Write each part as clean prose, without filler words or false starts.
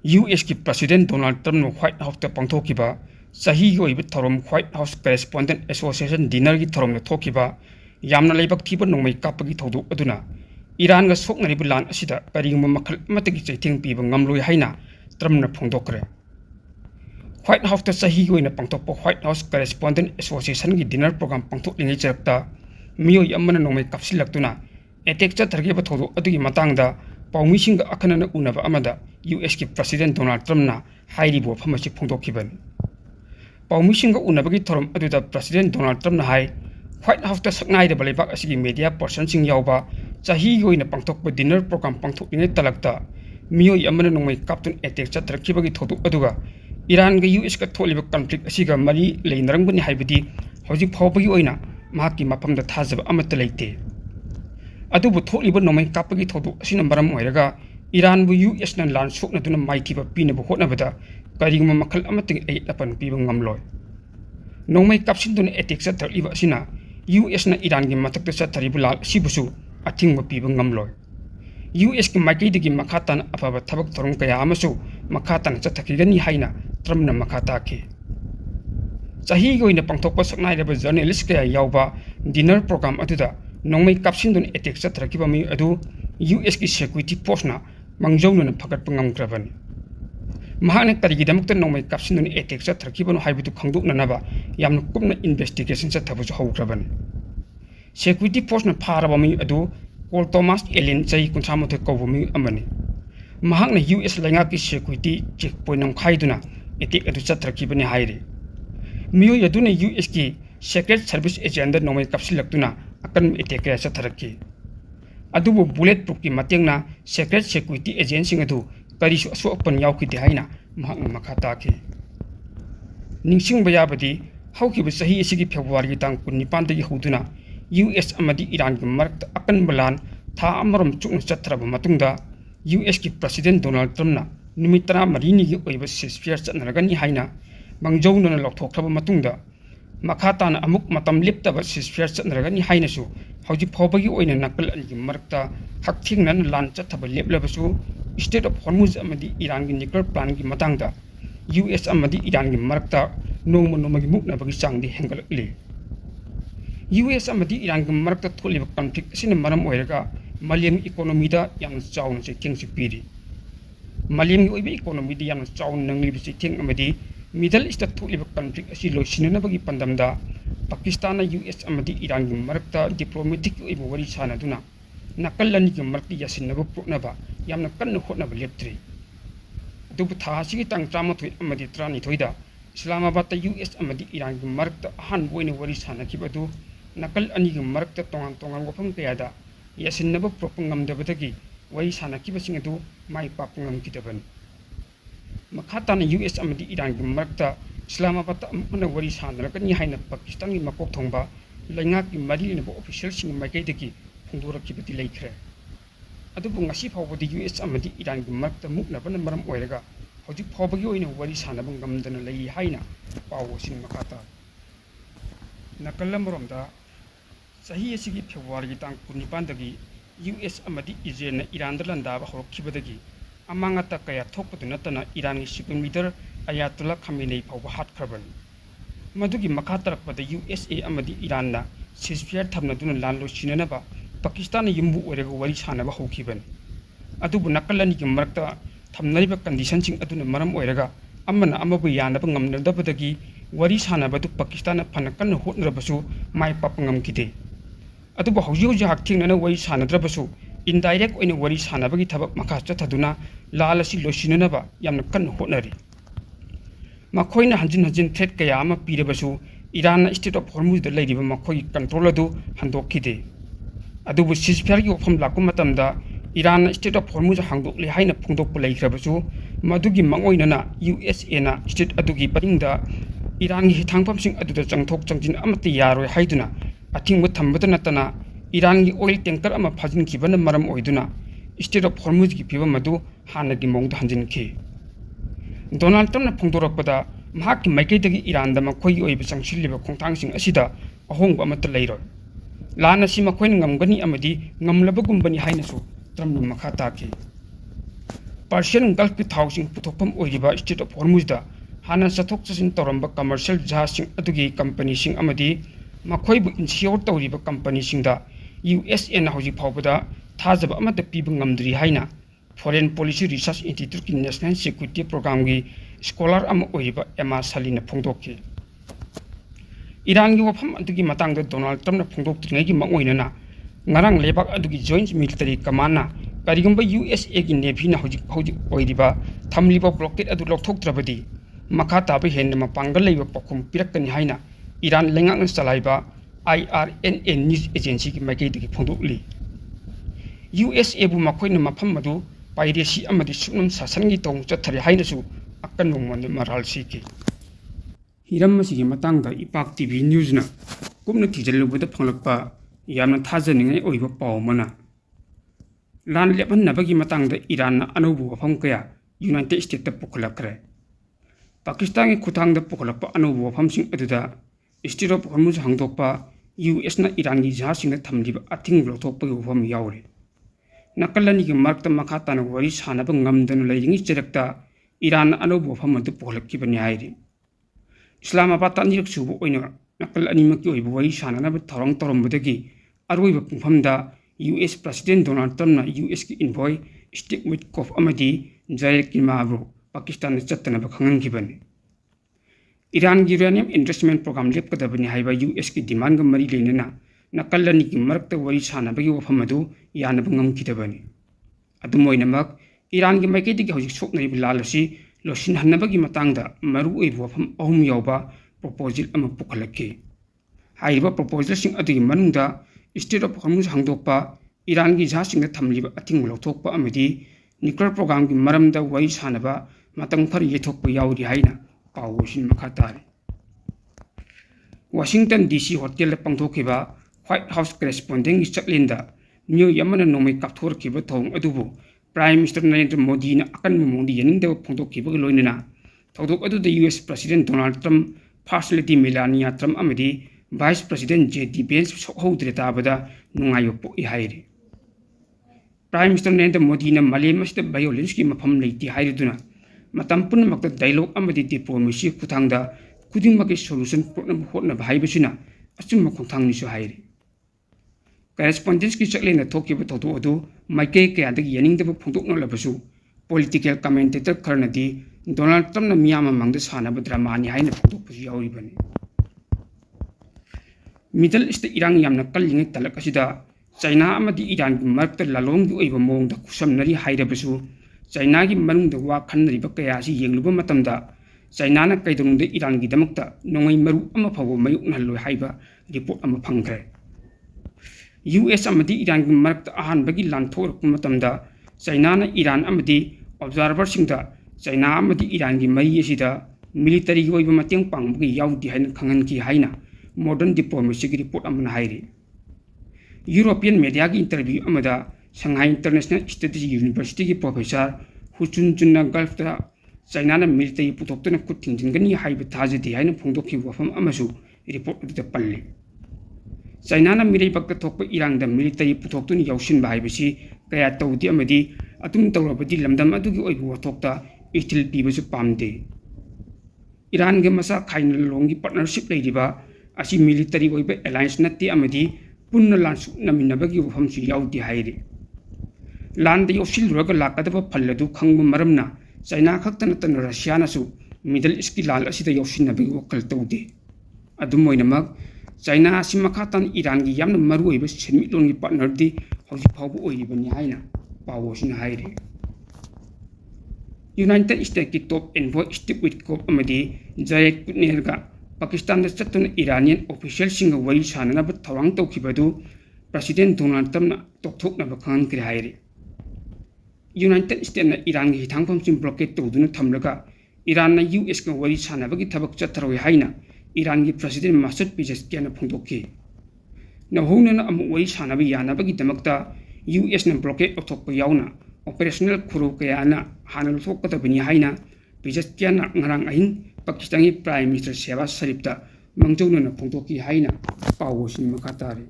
US की president Donald Trump White House ता पांगथोकिबा चाही की ओइबा थरम White House correspondent association dinner की थरम थोकिबा यामना लेबक थीबा नोंमै कापगी थौदोक अदुना ईरान गा सोकनरिबा लान असिदा करिगुम मखल अमतगी चैथिंग पीबा ngamloi haina ट्रम्पना फोंदोकरे व्हाइट हाउस ता चाही की ओइना पांगथोकपा व्हाइट हाउस करेस्पोंडेंट एसोसिएशन की डिनर प्रोग्राम पांगथोकलिङै चरकता मियोय अमना नोंमै कापसिलक्तुना एटेक चथरगेबा थौदोक अदुगी मतंगदा पाउमिसिंग अखनना उनबा अमदा US की प्रेसिडेंट डोनाल्ड ट्रम्पना हाइरिबो वफमसि फोंदोकिबन पाउमिसिंग उनबगी थरम अदुदा प्रेसिडेंट डोनाल्ड ट्रम्पना हाइ व्हाइट हाउस ता सकनाइदबा लेबाक असिगी मीडिया पर्सनसिंग यावबा चाही की ओइना पांगथोकपा डिनर प्रोग्राम पांगथोकलिङै तलकता मियोय अमना नोंमै कापतुन एटेक चथरकिबगी थौदोक अदुगा ईरान गा US का थोलिबा कॉन्फ्लिक्ट असिगा मरी लेनरंगबनि हाइबदि हौजिक फावबगी ओइना माकी मफमदा थाजब अमत लेते अदुबु थोलिबा नोंमै कापगी थौदोक असिना मरम ओइरगा ईरान बु US ना लान सोकनदुना माइथिबा पीनबा होटनबदा करिगुम मखल अमतिंग अपन पीबा ngamloi नोंमै कापसिनदुना एटेक चथरलिबा असिना US ना ईरान की मतकता चथरिबा लाल असिबुसु अथिंगबा पीबा ngamloi US की माइकैदगी मखातान अफबा थबक थरम कया अमसु मखातान चथकिगनी हाइना ट्रम्पना मखाताखि चाही की ओइना पांगथोकपा सकनाइरबा जर्नलिस्ट कया यावबा डिनर प्रोग्राम अदुदा नोंमै कापसिनदुना एटेक चथरकिबा मी अदु US की सिक्योरिटी फोर्सना मंगजौनना फगटपा ngamkrabani mahakna karigidamukta nongmai kapsinuna attack चथरकिबनो हाइबदु खंगदोकननबा यामना कुपना इन्वेस्टिगेशन चथबसु हौख्रबani सिक्योरिटी फोर्सना फारबा मी अदु कोल थॉमस एलिन चाही 38 कौबा मी अमनि mahakna US लाइंगा की सिक्योरिटी चेक पॉइंट नमखाइदुना एटेक अदु चथरकिबनि हाइरे मियो यदुना US की सीक्रेट सर्विस एजेंट नोंमै कापसिलक्तुना अकन एटेक कया चथरकी अदुबु बुलेट प्रूफ की मतेंगना सीक्रेट सिक्योरिटी एजेंसिंग अदु करिसु असोकपन यावखिते हाइना महकना मखाताखि निंगसिंगबा याबदि हौकिबा चाही असिगी फेब्रुवारी तांग 19 दगी हौदुना US अमदि ईरान की मरक्ता अकनबा लान था अमरम चुकना चथरबा मतुंगदा US की प्रेसिडेंट डोनाल्ड ट्रम्पना नुमित 13 की ओइबा सीजफायर चथनरगनी हाइना मंगजौनना लौथोखरबा मतुंगदा मखाताना अमुक मतम लिप्तबा सीजफायर चथनरगनी हाइनासु हौजिक फावबगी ओइना नकल अनिगी मरक्ता हकथिंगनन लान चथबा लेपलबसु स्टेट ऑफ हॉर्मुज अमदि ईरान की न्यूक्लियर प्लान की मतंगदा US अमदि ईरान की मरक्ता नोंमगी मुकनबगी चांगदि हेंगलकली US अमदि ईरान की मरक्ता थोलिबा कॉन्फ्लिक्ट असिना मरम ओइरगा मलेम इकोनॉमीदा याम चाउन चैथिंगसु पीरी मलेम की ओइबा इकोनॉमीदा याम चाउन नंगलिबि चैथिंग अमदि मिडल ईस्ट थोलिबा कॉन्फ्लिक्ट असि लोइसिननबगी पंदमदा पाकिस्तान US अमदि ईरान की मरक्ता डिप्लोमेटिक ओइबा वरी सानदुना नकल अनी की मरक्ति यासिनबा पुरनबा यामना कन्न होटनबा लेप्त्रि अदुबु थासिगी तांग 13 अमदि 12 दा इस्लामाबाद US अमदि ईरान की मरक्ता अहानबा ओइना वरी सानखिबदु नकल अनी की मरक्ता तोंगान तोंगान वफम कयादा यासिनबा पुरप ngamdabadagi वरी सानखिबसिंग अदु माइ पाप ngamkidabani मखाताना US अमदि ईरान की मरक्ता इस्लामाबाद अमना वरी सानरकनी हाइना पाकिस्तान की मकोक थोंबा लैंगा की मरीनबा ऑफिशियल सिंग माइकैदगी फोंदोरखिबदि लेख्रे अदुबु ngasi फावबदि US अमदि ईरान की मरक्ता मुकनबन मरम ओइरगा हौजिक फावबगी ओइना वरी सानबा ngamdana लई हाइना पावसिंग मखाता नकलमरोमदा चाही असिगी फेब्रुवारी तांग 19 दगी US अमदि इजराइल ईरान लंदाबा हौरखिबदगी अमांगता कया थोकपदु नतना ईरान की सुप्रीम लीडर अयातुल्ला खमेनी फावबा हाटखरबनी मदुगी मखातरकपद USA अमदि ईरान सीजफायर थमनदुना लान लोइसिननबा पाकिस्तान युम्बु ओइरगा वरी सानबा हौखिबनी अदुबु नकलनी की मरक्ता थमनरिबा कंडीशनसिंग अदुना मरम ओइरगा अमना अमबु यानबा ngamnadabadagi वरी सानबदु पाकिस्तान फन कन्न होटनरबसु माइ पाप ngamkide अदुबु हौजि हौजि हाकथिंगनना वरी सानद्रबसु इनडायरेक्ट ओइना वरी सानबगी थबक मखा चथदुना लाल असि लोइसिननबा यामना कन्न होटनरि मखोइना हंजिन हंजिन थ्रेट कया अमा पीरबसु ईरान स्टेट ऑफ हॉर्मुज द लेरिबा मखोइ कंट्रोल अदु हंदोखिदे अदुबु सीजफायर की वफम लाकु मतमदा ईरान स्टेट ऑफ हॉर्मुज हांगदोकले हाइना फोंदोकपा लेख्रबसु मदुगी मंगोइनना USA ना स्टेट अदुगी परिंगदा ईरान की हिथांगफमसिंग अदुदा चंगथोक चंगजिन अमते यारोय हाइदुना अथिंगबा थंबदा नतना ईरान की ऑयल टैंकर अमा फाजिनखिबना मरम ओइदुना स्टेट ऑफ हॉर्मुज की फिबम मदु हानगी मोंगदा हंजिनखि डोनाल्ड ट्रम्पना फोंदोरकपदा महाकि माइकैदगी ईरानदा मखोइगी ओइबा चंगसिलिबा खोंथांगसिंग असिदा अहोंग अमत लैरोय लान असि मखोइना ngamgani amadi ngamlabagumबनि हाइनसु ट्रम्पना मखा ताखि Persian Gulf ki thawsing puthokpham oiriba Strait of Hormuz da hana chathok chasin toramba commercial jahasing adugi company sing amadi makhoi bu insure tawriba company sing da USA na hoji phawbada thajaba amata piba ngamdri haina Foreign Policy Research Institute ki National Security Program gi scholar ama oiriba Emma Salina phongdokki Iran gi wafam adugi matang da Donald Trump na phongdoktrigai gi mangoina ngarang lebak adugi Joint Military Command na karigamba USA gi Navy na hoji oiriba thamliba blockade adu lokthoktrabadi makha tabe hen ma pangal leiba pokhum pirakani haina Iran lengang salaiba IRNA News Agency ki maikei digi phongdokli USA bu makhoina mafam madu piracy amadi suknam sasangi tong chathari haina su akan mongmon maral siki hiram masigi matangda Ipak TV News na kumna thijalubada phanglakpa yamna thajaningai oiba pawmana lan lepan nabagi matangda Iran na anobu wafam kaya United States ta pukhlakre Pakistan ki khutangda pukhlakpa anobu wafam sing aduda Strait of Hormuz hangdokpa US na Iran gi jahasingna thamliba athing blothokpa gi wafam yaure nakalani gi markta makhatana wari sanaba ngamdana leiringi cherakta Iran na anobu wafam adu pukhlakibani hairi Islamabad ta nirak subu oina nakal animaki oiba wari sananaba thorong torombudagi aroiba pungphamda US President Donald Trump na US ki envoy Steve Witkoff amadi Jared Kushner Pakistan na chattana khangankibani Iran gi uranium investment program lepkadabani haiba US ki demand ga mari leinana nakalani ki marakta wari sanabagi wafam adu yanaba ngamkidabani adumoinamak Iran gi maikei digi hojik soknari bilalasi losin hannabagi matangda maru oiba wafam ahum yawba proposal ama pukhalakki haiba proposal sing adugi manungda Strait of Hormuz hangdokpa Iran gi jahasingna thamliba athing lawthokpa amadi nuclear program gi maramda wari sanaba matang khar yethokpa yauri haina pawsin makhatari Washington DC hotel la pangthokiba White House correspondent gi chaklinda New Yamana nomai kapthorkiba thong adubu Prime Minister Narendra Modi na akan mongdi yaningda phongthokiba loinana thawdok adu US President Donald Trump First Lady Melania Trump amadi Vice President J.D. Vance sokhodre tabada nungayo po ihairi Prime Minister Narendra Modi na malem asida violence ki mafam leiti hairiduna matam punamakta dialogue amadi diplomacy kuthangda kudingmaki solution problem hotna bhaibasina achumma khongthang ni su hairi correspondence ki chaklena thokiba thodo adu maikei kayadagi yaningda phongdokna labasu political commentator kharnadi Donald Trump na miyama mangda sanaba drama ni haina phongdokpasu yauribani Middle East Iran yamna kallingai talak asida China amadi Iran gi markta lalong gi oiba mongda kusamnari hairabasu China gi manungda wa khanriba kaya si yengluba matamda China na kaidungda Iran gi damakta nongai maru ama phawo mayuk nalloi haiba report ama phangkhre US amadi Iran gi markta ahan bagi lanthor matamda China na Iran amadi observer singda China amadi Iran gi mari asida military gi oiba mateng pangbugi yaudi haina khangan ki haina modern diplomacy ki report amana hairi European media ki interview amada Shanghai International Strategic University ki professor Hu Chunchunna Gulf ta China na military putoktona kutinjingani haiba thajadi haina phongdokki wafam amasu report adu palle China na mirai bakta thokpa Iran da military putoktuni yausin ba haibasi kaya tawdi amadi atum tawrabadi lamdam adugi oibu wathokta ithil pibasu pamde Iran ge masa khaina longi partnership leidiba asi military oiba alliance natti amadi punna lansu naminabagi wafam su yaudi hairi lan da yosil roga lakadaba phalladu khangbu maramna China khaktana tan Russia na su Middle East ki lal asida yosin nabagi wakal tawde adumoinamak China simakhatan Iran gi yamna maru oiba senmitlon gi partner di hoji phawbu oiribani haina pawosin hairi United States ki top envoy Steve Witkoff amadi Jared Kushner ga Pakistan da chattuna Iranian official singa wari sanana ba thawang tawkhibadu President Donald Trump na tokthokna ba khan kri hairi United States na Iran gi thangpham sim blockade tawduna thamlaga Iran na US ka wari sanaba gi thabak chatharoi haina Iran gi President Masoud Pezeshkian na phongdokki na hona na amu wari sanaba yanaba gi damakta US na blockade othokpa yauna operational khuru kayana hanal thokata bani haina Pezeshkian na ngarang ahin Pakistani Prime Minister Shehbaz Sharif ta mangjauna na phongdokki haina pawosin makhatari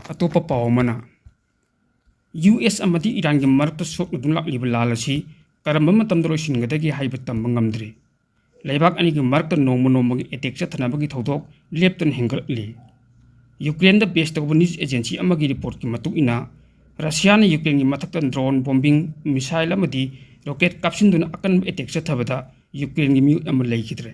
atopa pawmana US amadi Iran gi marakta soknadun laklib lal asi karamba matamda loisingadagi haiba tamba ngamdri leibak ani gi marakta nongma nongma gi attack chathanabagi thodok lepton hengratli Ukraine da base tawba news agency amagi report ki matuk ina Russia na Ukraine gi mathakta drone bombing missile amadi rocket kapsinduna akan attack chathabada Ukraine gi mi am leikidre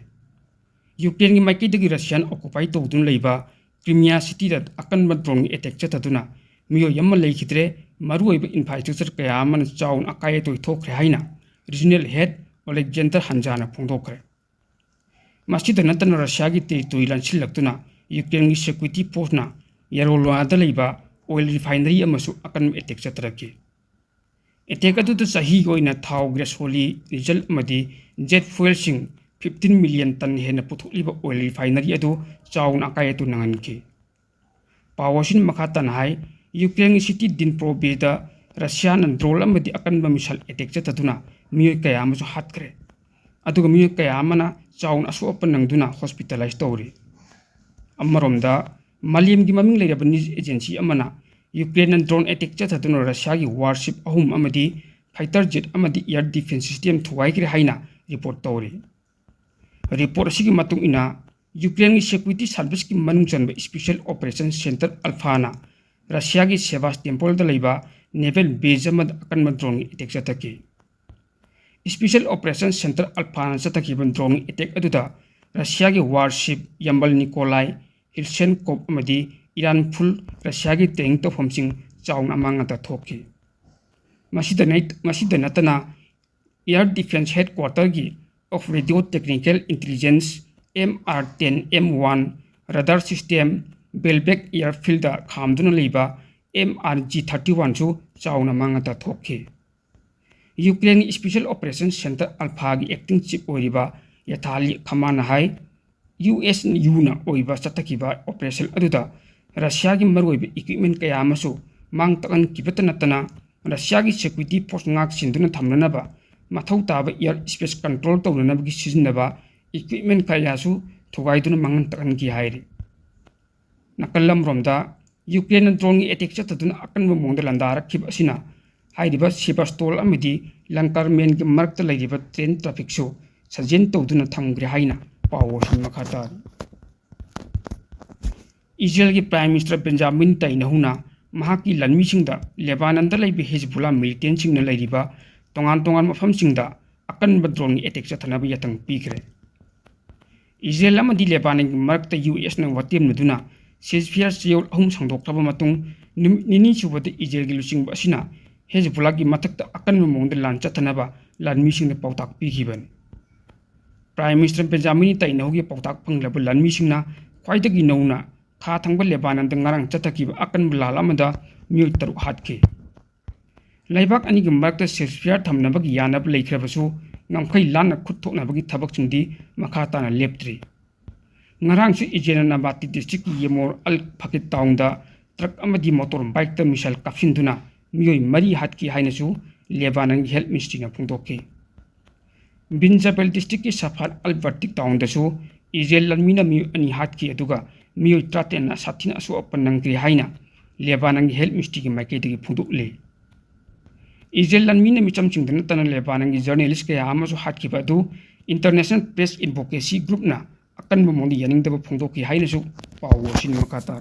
Ukraine gi maikidagi Russian occupy tawdun leiba Crimea city da akan drone attack chataduna miyo yamma leikidre maruoiba infrastructure kaya man chaun akai toy thokre haina regional head Alexander Hanjana phongdokre masjid natana Russia gi territory lansil laktuna Ukraine gi security force na yarolwa da leiba oil refinery amasu akan attack chatraki attack adu da sahi goina thau grasoli result madi jet fuel sing 15 million ton hena putholiba oil refinery adu chaun akai tu nanganki pawashin makhatan hai Ukraine city Dnipro Bay da Russia nan drone amadi akan ba misal attack chataduna miyo kaya amasu hatkre aduga miyo kaya amana chaun asu open nangduna hospitalized tawri Ammaromda Malim gi maming leiraba news agency amana Ukraine drone attack chataduna Russia gi warship ahum amadi fighter jet amadi air defense system thuwaikre haina report tawri report sigi matung ina Ukraine gi security service ki manung chanba special operation center alphana Russia gi Sevastopol da leiba naval base amad akan drone attack chataki special operation center alphana chataki ban drone attack aduda Russia gi warship Yambal Nikolai Hilsenkov amadi Iran full Russia gi tank to phomsing chaung amanga ta thoki masida natana air defense headquarter gi of radio technical intelligence MR10 M1 radar system Belbek airfield da khamduna leiba MRG31 su chauna manga ta thoki Ukraine special operation center alpha gi acting chief oiriba yathali khamana hai USU na oiba chatakiba operation aduda Russia gi maroiba equipment kaya amasu mang takan kibatanatana Russia gi security force ngak sinduna thamnanaba mathau taba air space control tawnanaba gi sizinaba equipment kaya su thugaiduna mangan takan gi hairi nakalam romda Ukraine drone gi attack chataduna akan mo mongda landarak khib asina hairiba Sevastopol amidi lankar men gi markta leiriba train traffic su sajen tawduna thamgre haina Pawashin makhata Israel ki Prime Minister Benjamin Netanyahu mahaki lanmi singda Lebanon da leibi Hezbollah militant singna leiriba tongan mafam singda akan drone attack chathanaba yatang pikre Israel amadi Lebanon ki markta US na watim naduna ceasefire seol ahum sangdokraba matung nini subada Israel gi lusing basina Hezbollah gi matakta akan mongda lan chathanaba lanmi singna pautak pikhiban Prime Minister Benjamin Netanyahu gi pautak phanglaba lanmi singna khwaidagi nauna kha thangba Lebanon da ngarang chatakiba akan bulala amada miyo taru hatke laibak ani gi marakta ceasefire thamnaba gi yanab leikhrabasu ngamkhai lana khutthoknaba gi thabak chungdi makha tana leptri ngarang su Islamabad district ki Yemor al Fakit town da truck amadi motor bike ta missile kapsinduna miyo mari hatki hainasu Lebanon gi health ministry na phungdokki Binjabel district ki Safar al Batik town da su Israel lanmina miyo ani hatki aduga miyo traten na sathina asu opanangri haina Lebanon gi health ministry ki maiketi phungdokle Israel lanmina micham chingdana tan Lebanon gi journalist kaya amasu hatki badu International Press Advocacy Group na akan mo mong yaning daba phungdokki hainasu pawashin makata